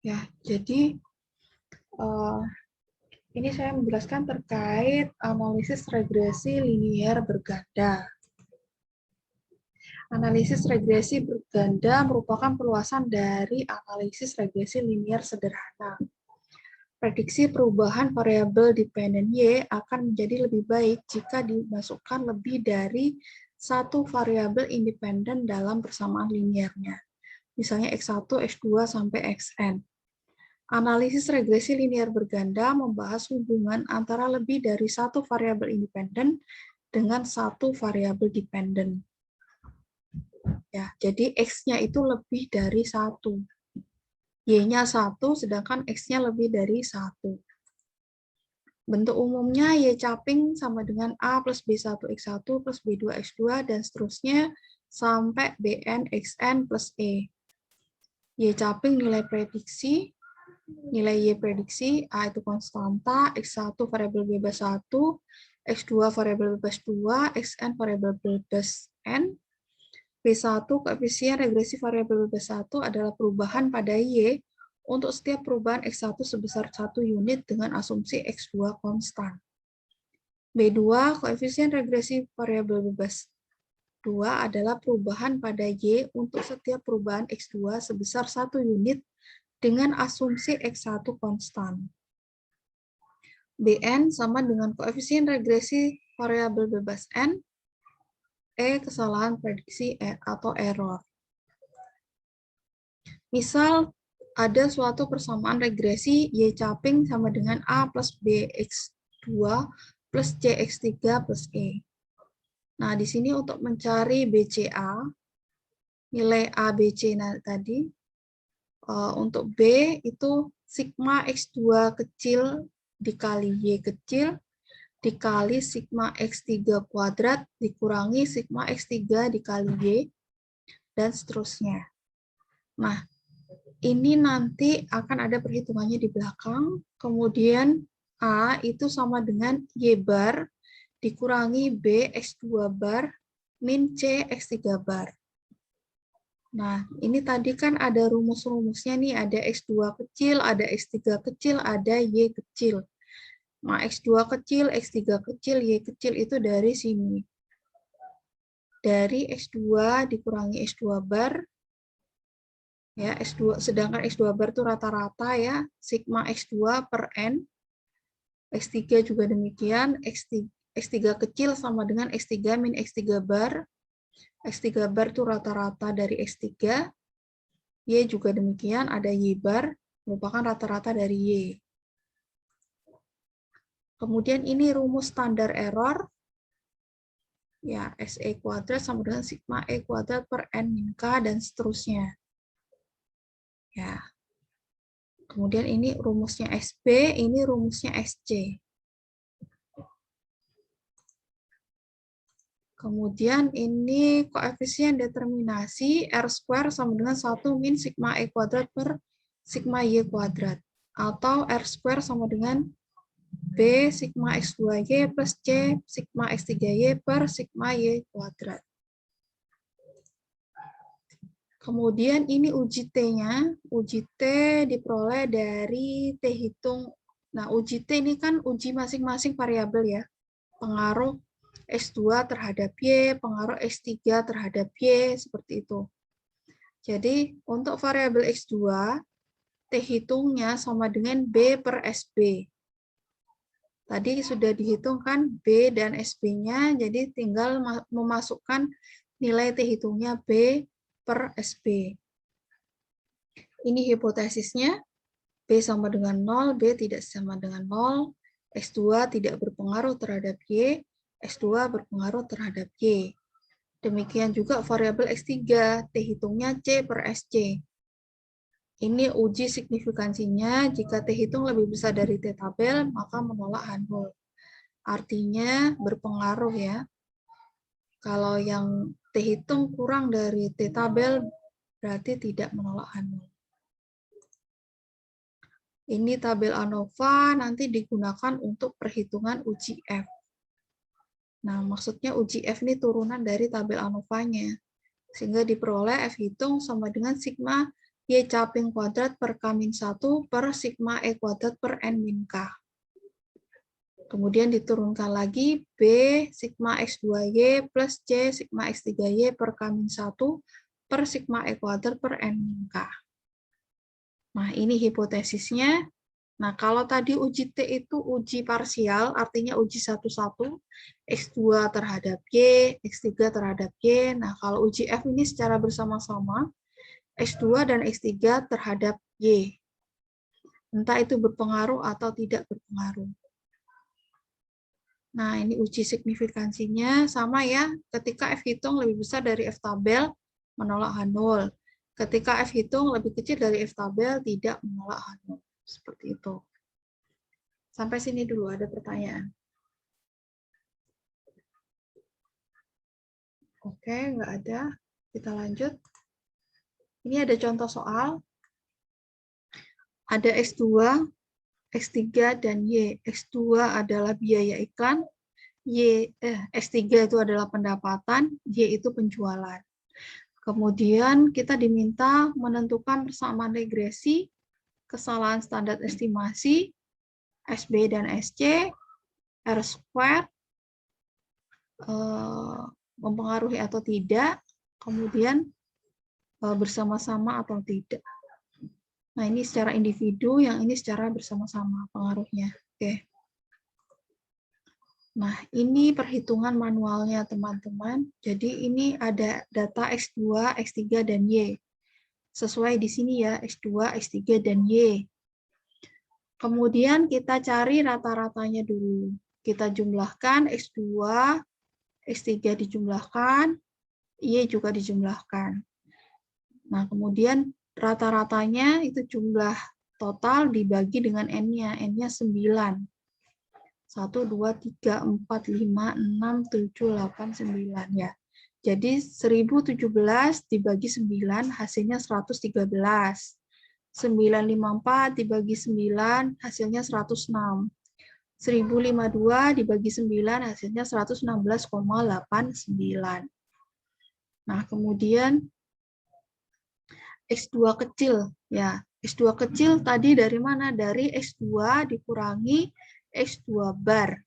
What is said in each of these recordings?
Ya, jadi ini saya menjelaskan terkait analisis regresi linier berganda. Analisis regresi berganda merupakan perluasan dari analisis regresi linier sederhana. Prediksi perubahan variabel dependen Y akan menjadi lebih baik jika dimasukkan lebih dari satu variabel independen dalam persamaan liniernya. Misalnya X1, X2, sampai Xn. Analisis regresi linier berganda membahas hubungan antara lebih dari satu variabel independen dengan satu variabel dependen. Ya, jadi X-nya itu lebih dari satu. Y-nya satu, sedangkan X-nya lebih dari satu. Bentuk umumnya Y caping sama dengan A plus B1X1 plus B2X2 dan seterusnya sampai Bn Xn plus E. Y caping nilai prediksi, nilai Y prediksi, A itu konstanta, X1 variabel bebas 1, X2 variabel bebas 2, Xn variabel bebas N, B1 koefisien regresi variabel bebas 1 adalah perubahan pada Y untuk setiap perubahan X1 sebesar 1 unit dengan asumsi X2 konstan. B2 koefisien regresi variabel bebas 2 adalah perubahan pada Y untuk setiap perubahan X2 sebesar 1 unit dengan asumsi X1 konstan. Bn sama dengan koefisien regresi variabel bebas N, E kesalahan prediksi atau error. Misal ada suatu persamaan regresi Y caping sama dengan A plus BX2 plus CX3 plus E. Nah, di sini untuk mencari BCA, nilai ABC tadi, untuk B itu sigma X2 kecil dikali Y kecil dikali sigma X3 kuadrat dikurangi sigma X3 dikali Y, dan seterusnya. Nah, ini nanti akan ada perhitungannya di belakang, kemudian A itu sama dengan Y bar dikurangi B X2 bar min C X3 bar. Nah, ini tadi kan ada rumus-rumusnya nih, ada X2 kecil, ada X3 kecil, ada Y kecil. Nah, X2 kecil, X3 kecil, Y kecil itu dari sini. Dari X2 dikurangi X2 bar, ya, X2, sedangkan X2 bar itu rata-rata ya, sigma X2 per N. X3 juga demikian, X3 kecil sama dengan X3 min X3 bar. X3 bar itu rata-rata dari X3. Y juga demikian, ada Y bar, merupakan rata-rata dari Y. Kemudian ini rumus standar error. Ya, SE kuadrat sama dengan sigma E kuadrat per N min K, dan seterusnya. Ya. Kemudian ini rumusnya SB, ini rumusnya SC. Kemudian ini koefisien determinasi R square sama dengan 1 min sigma E kuadrat per sigma Y kuadrat. Atau R square sama dengan B sigma X2Y plus C sigma X3Y per sigma Y kuadrat. Kemudian ini uji T-nya. Uji T diperoleh dari T hitung. Nah, uji T ini kan uji masing-masing variabel ya. Pengaruh X2 terhadap Y, pengaruh X3 terhadap Y, seperti itu. Jadi, untuk variabel X2, T hitungnya sama dengan B per SB. Tadi sudah dihitung kan B dan SB-nya, jadi tinggal memasukkan nilai T hitungnya B per SB. Ini hipotesisnya, B sama dengan 0, B tidak sama dengan 0, X2 tidak berpengaruh terhadap Y, X2 berpengaruh terhadap Y. Demikian juga variabel X3, T hitungnya C per SC. Ini uji signifikansinya, jika T hitung lebih besar dari T tabel, maka menolak H0. Artinya berpengaruh ya. Kalau yang T hitung kurang dari T tabel, berarti tidak menolak H0. Ini tabel ANOVA nanti digunakan untuk perhitungan uji F. Nah, maksudnya uji F ini turunan dari tabel ANOVA-nya. Sehingga diperoleh F hitung sama dengan sigma Y caping kuadrat per K-1 per sigma E kuadrat per N-K. Kemudian diturunkan lagi B sigma X2Y plus C sigma X3Y per K-1 per sigma E kuadrat per N-K. Nah, ini hipotesisnya. Nah, kalau tadi uji T itu uji parsial, artinya uji satu-satu, X2 terhadap Y, X3 terhadap Y. Nah, kalau uji F ini secara bersama-sama, X2 dan X3 terhadap Y. Entah itu berpengaruh atau tidak berpengaruh. Nah, ini uji signifikansinya sama ya, ketika F hitung lebih besar dari F tabel, menolak H0. Ketika F hitung lebih kecil dari F tabel, tidak menolak H0. Seperti itu. Sampai sini dulu, ada pertanyaan? Oke, nggak ada. Kita lanjut. Ini ada contoh soal. Ada X2, X3, dan Y. X2 adalah biaya iklan, X3 itu adalah pendapatan, Y itu penjualan. Kemudian kita diminta menentukan persamaan regresi, kesalahan standar estimasi, SB dan SC, R-square, mempengaruhi atau tidak, kemudian bersama-sama atau tidak. Nah, ini secara individu, yang ini secara bersama-sama pengaruhnya. Oke. Nah, ini perhitungan manualnya, teman-teman. Jadi, ini ada data X2, X3, dan Y. Sesuai di sini ya, X2, X3, dan Y. Kemudian kita cari rata-ratanya dulu. Kita jumlahkan X2, X3 dijumlahkan, Y juga dijumlahkan. Nah, kemudian rata-ratanya itu jumlah total dibagi dengan N-nya. N-nya 9. 1, 2, 3, 4, 5, 6, 7, 8, 9. Ya. Jadi 1017 dibagi 9, hasilnya 113. 954 dibagi 9, hasilnya 106. 1052 dibagi 9, hasilnya 116,89. Nah, kemudian X2 kecil. Ya, X2 kecil tadi dari mana? Dari X2 dikurangi X2 bar.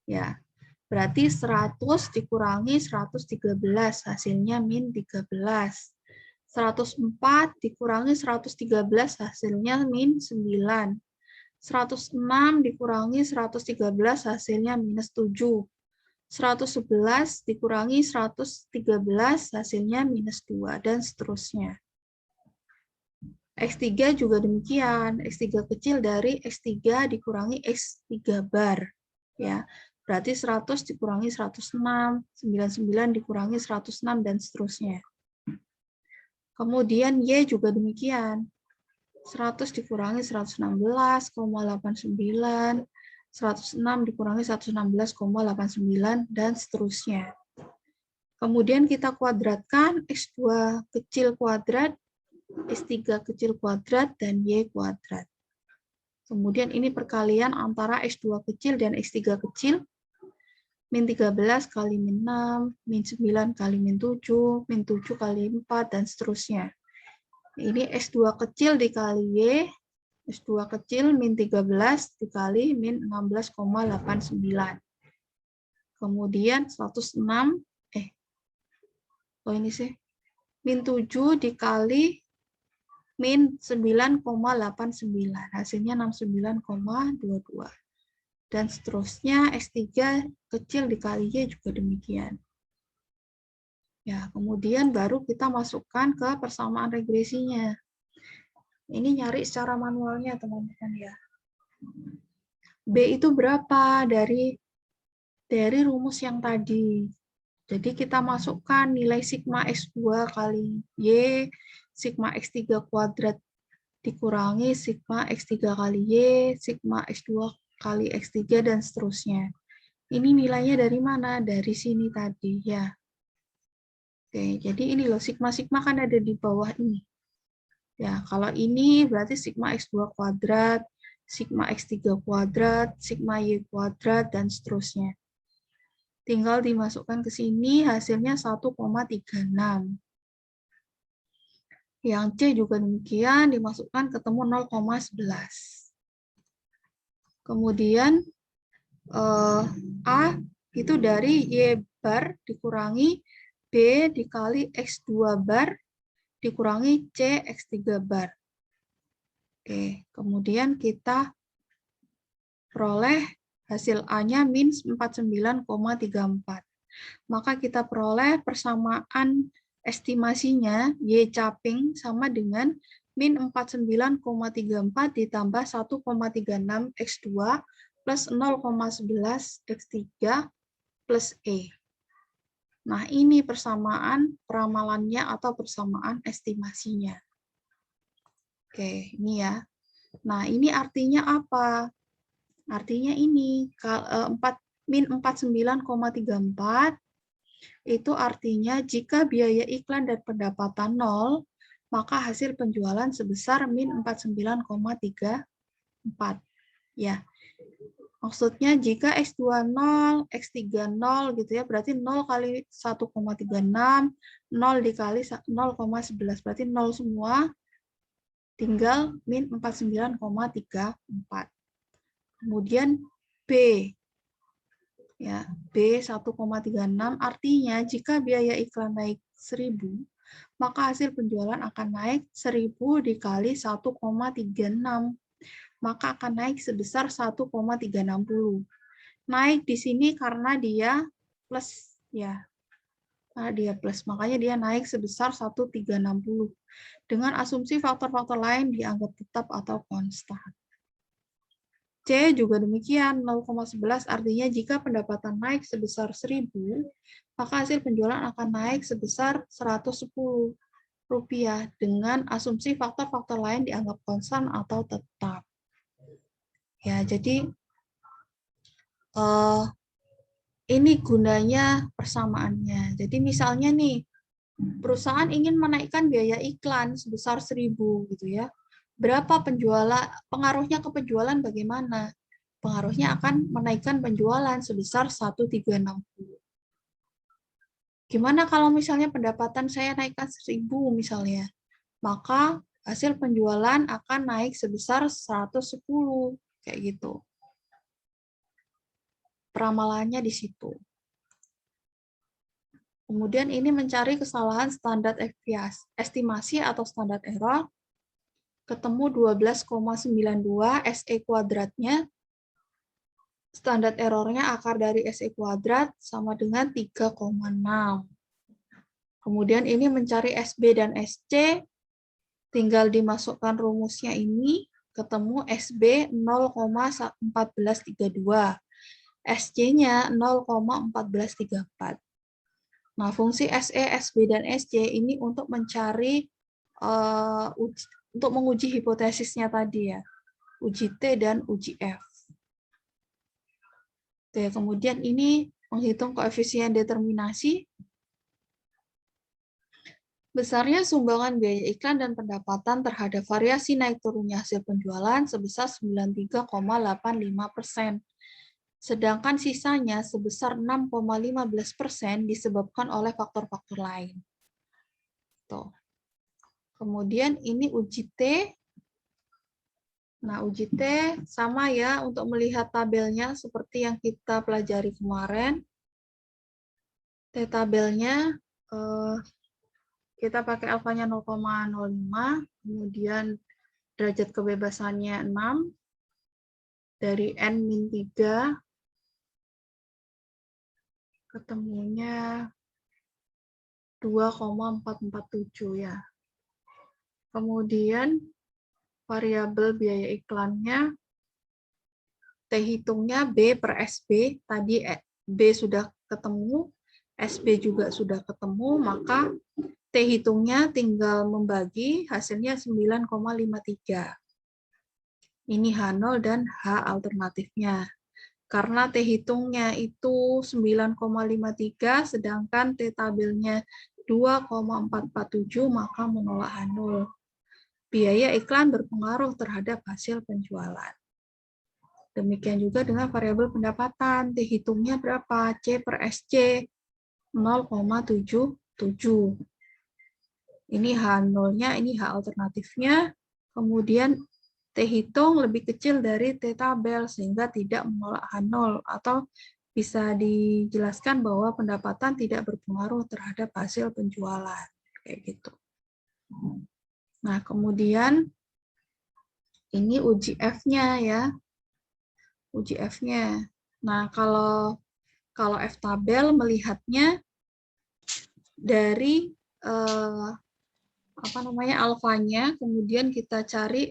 Ya, berarti 100 dikurangi 113, hasilnya min 13. 104 dikurangi 113, hasilnya min 9. 106 dikurangi 113, hasilnya minus 7. 111 dikurangi 113, hasilnya minus 2, dan seterusnya. X3 juga demikian. X3 kecil dari X3 dikurangi X3 bar. Ya, berarti 100 dikurangi 106, 99 dikurangi 106, dan seterusnya. Kemudian Y juga demikian. 100 dikurangi 116,89, 106 dikurangi 116,89, dan seterusnya. Kemudian kita kuadratkan X2 kecil kuadrat, X3 kecil kuadrat, dan Y kuadrat. Kemudian ini perkalian antara X2 kecil dan X3 kecil. Min 13 kali min 6, min 9 kali min 7, min 7 kali 4, dan seterusnya. Ini X2 kecil dikali Y, X2 kecil min 13 dikali min 16,89. Kemudian 106, ini sih, min 7 dikali min 9,89, hasilnya 69,22. Dan seterusnya, X3 kecil dikali Y juga demikian. Ya, kemudian baru kita masukkan ke persamaan regresinya. Ini nyari secara manualnya, teman-teman ya. B itu berapa dari rumus yang tadi. Jadi kita masukkan nilai sigma X2 kali Y, sigma X3 kuadrat dikurangi sigma X3 kali Y, sigma X2 kali X3, dan seterusnya. Ini nilainya dari mana? Dari sini tadi ya. Oke, jadi ini loh, sigma-sigma kan ada di bawah ini. Ya, kalau ini berarti sigma X2 kuadrat, sigma X3 kuadrat, sigma Y kuadrat, dan seterusnya. Tinggal dimasukkan ke sini, hasilnya 1,36. Yang C juga demikian, dimasukkan ketemu 0,11. Kemudian A itu dari Y bar dikurangi B dikali X2 bar dikurangi C X3 bar. Oke, kemudian kita peroleh hasil A-nya min 49,34. Maka kita peroleh persamaan estimasinya Y caping sama dengan min 49,34 ditambah 1,36 X2 plus 0,11 X3 plus E. Nah, ini persamaan peramalannya atau persamaan estimasinya. Oke, ini ya. Nah, ini artinya apa? Artinya ini, min 49,34 itu artinya jika biaya iklan dan pendapatan 0, maka hasil penjualan sebesar min 49,34. Ya. Maksudnya jika X2 0, X3 0 gitu ya, berarti 0 kali 1,36, 0 dikali 0,11, berarti 0 semua, tinggal min 49,34. Kemudian B, ya, B 1,36 artinya jika biaya iklan naik 1000, maka hasil penjualan akan naik 1000 dikali 1,36. Maka akan naik sebesar 1,360. Naik di sini karena dia plus ya. Karena dia plus, makanya dia naik sebesar 1,360. Dengan asumsi faktor-faktor lain dianggap tetap atau konstan. C juga demikian, 0,11 artinya jika pendapatan naik sebesar 1000, maka hasil penjualan akan naik sebesar 110 rupiah dengan asumsi faktor-faktor lain dianggap konstan atau tetap. Ya, jadi ini gunanya persamaannya. Jadi misalnya nih, perusahaan ingin menaikkan biaya iklan sebesar 1000 gitu ya. Berapa pengaruhnya ke penjualan bagaimana? Pengaruhnya akan menaikkan penjualan sebesar 1,360. Gimana kalau misalnya pendapatan saya naikkan 1000 misalnya? Maka hasil penjualan akan naik sebesar 110 kayak gitu. Peramalannya di situ. Kemudian ini mencari kesalahan standar estimasi atau standar error. Ketemu 12,92 SE kuadratnya. Standar errornya akar dari SE kuadrat sama dengan 3,6. Kemudian ini mencari SB dan SC. Tinggal dimasukkan rumusnya ini. Ketemu SB 0,1432. SC-nya 0,1434. Nah, fungsi SE, SB, dan SC ini untuk mencari, untuk menguji hipotesisnya tadi ya, uji T dan uji F. Oke, kemudian ini menghitung koefisien determinasi. Besarnya sumbangan biaya iklan dan pendapatan terhadap variasi naik turunnya hasil penjualan sebesar 93,85%. Sedangkan sisanya sebesar 6,15% disebabkan oleh faktor-faktor lain. Tuh. Kemudian ini uji T. Nah, uji T sama ya untuk melihat tabelnya seperti yang kita pelajari kemarin. T tabelnya kita pakai alfanya 0,05, kemudian derajat kebebasannya 6, dari N-3, ketemunya 2,447 ya. Kemudian variabel biaya iklannya, T hitungnya B per SB, tadi B sudah ketemu, SB juga sudah ketemu, maka T hitungnya tinggal membagi, hasilnya 9,53. Ini H0 dan H alternatifnya. Karena T hitungnya itu 9,53, sedangkan T tabelnya 2,447, maka menolak H0. Biaya iklan berpengaruh terhadap hasil penjualan. Demikian juga dengan variabel pendapatan. T hitungnya berapa? C per SC 0,77. Ini H0-nya, ini H alternatifnya. Kemudian T hitung lebih kecil dari T tabel, sehingga tidak menolak H0. Atau bisa dijelaskan bahwa pendapatan tidak berpengaruh terhadap hasil penjualan. Kayak gitu. Nah, kemudian ini uji F-nya ya. Uji F-nya. Nah, kalau F tabel melihatnya dari alfanya, kemudian kita cari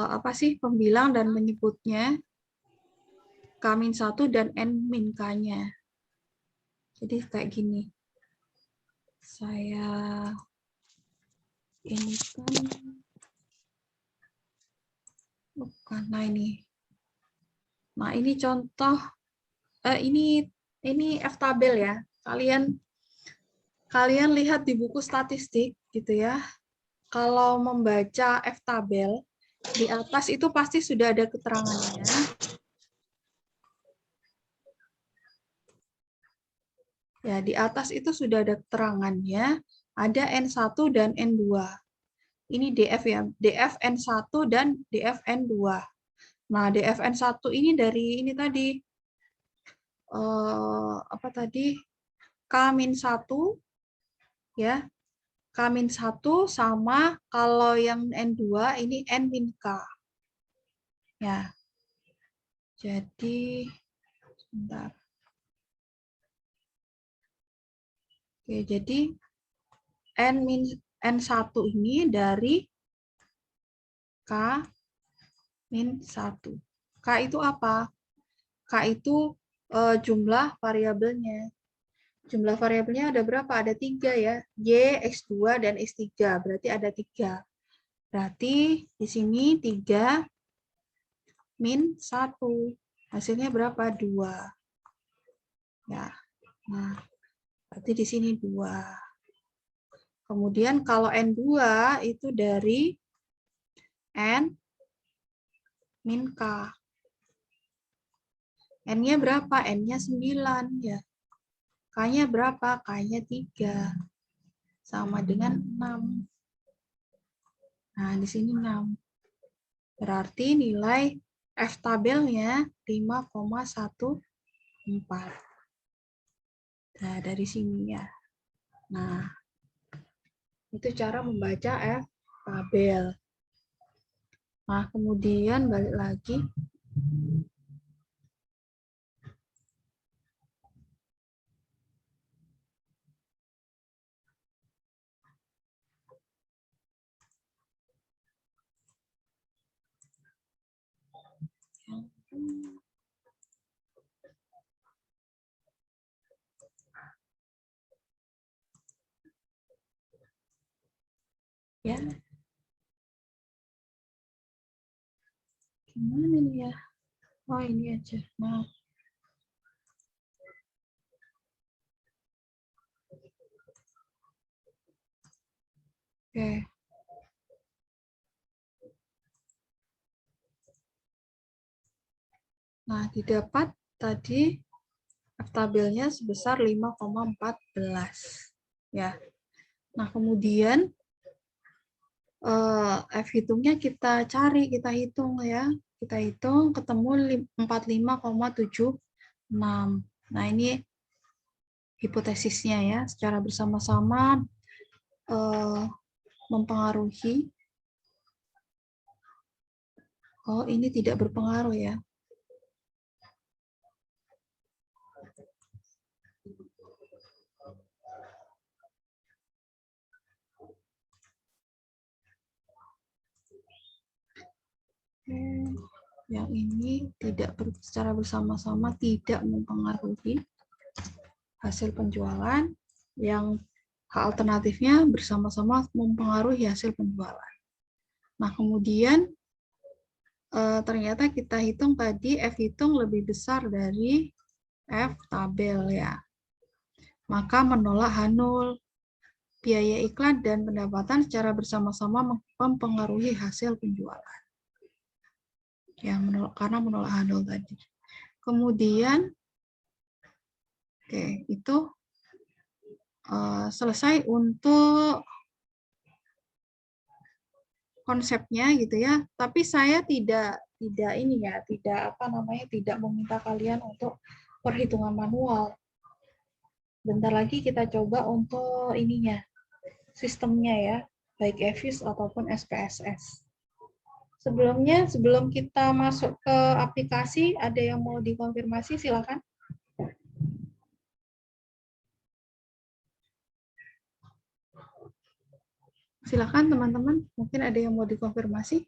apa sih pembilang dan menyebutnya K-1 dan N-K-nya. Jadi kayak gini. Saya ini kan bukan, nah ini. Nah, ini contoh ini F tabel ya. Kalian lihat di buku statistik gitu ya. Kalau membaca F tabel di atas itu pasti sudah ada keterangannya. Ya, di atas itu sudah ada keterangannya, ada N1 dan N2. Ini DF ya, DF N1 dan DF N2. Nah, DF N1 ini dari ini tadi apa tadi? K-1 ya. K-1 sama kalau yang N2 ini N-K. Ya. Jadi sebentar. Oke, jadi N1 ini dari K-1. K itu apa? K itu jumlah variabelnya. Jumlah variabelnya ada berapa? Ada 3 ya. Y, X2, dan X3. Berarti ada 3. Berarti di sini 3 min 1. Hasilnya berapa? 2. Ya. Nah, berarti di sini 2. Kemudian kalau N2 itu dari N min K. N-nya berapa? N-nya 9 ya. K-nya berapa? K-nya 3. Sama dengan 6. Nah, di sini 6. Berarti nilai F tabelnya 5,14. Nah, dari sini ya. Nah, itu cara membaca F tabel. Nah, kemudian balik lagi. Ya. Gimana nih ya? Oh, ini aja. Nah. Oke. Nah, didapat tadi F tabelnya sebesar 5,14. Ya. Nah, kemudian F hitungnya kita cari, kita hitung ya. Kita hitung ketemu 45,76. Nah, ini hipotesisnya ya, secara bersama-sama mempengaruhi. Oh, ini tidak berpengaruh ya. Yang ini tidak secara bersama-sama tidak mempengaruhi hasil penjualan. Yang hal alternatifnya bersama-sama mempengaruhi hasil penjualan. Nah, kemudian ternyata kita hitung tadi F hitung lebih besar dari F tabel ya. Maka menolak H0. Biaya iklan dan pendapatan secara bersama-sama mempengaruhi hasil penjualan. Ya, karena menolak H0 tadi. Kemudian, oke, itu selesai untuk konsepnya gitu ya. Tapi saya tidak ini ya, tidak tidak meminta kalian untuk perhitungan manual. Bentar lagi kita coba untuk ininya, sistemnya ya, baik EVIS ataupun SPSS. Sebelumnya, sebelum kita masuk ke aplikasi, ada yang mau dikonfirmasi, silakan. Silakan teman-teman, mungkin ada yang mau dikonfirmasi.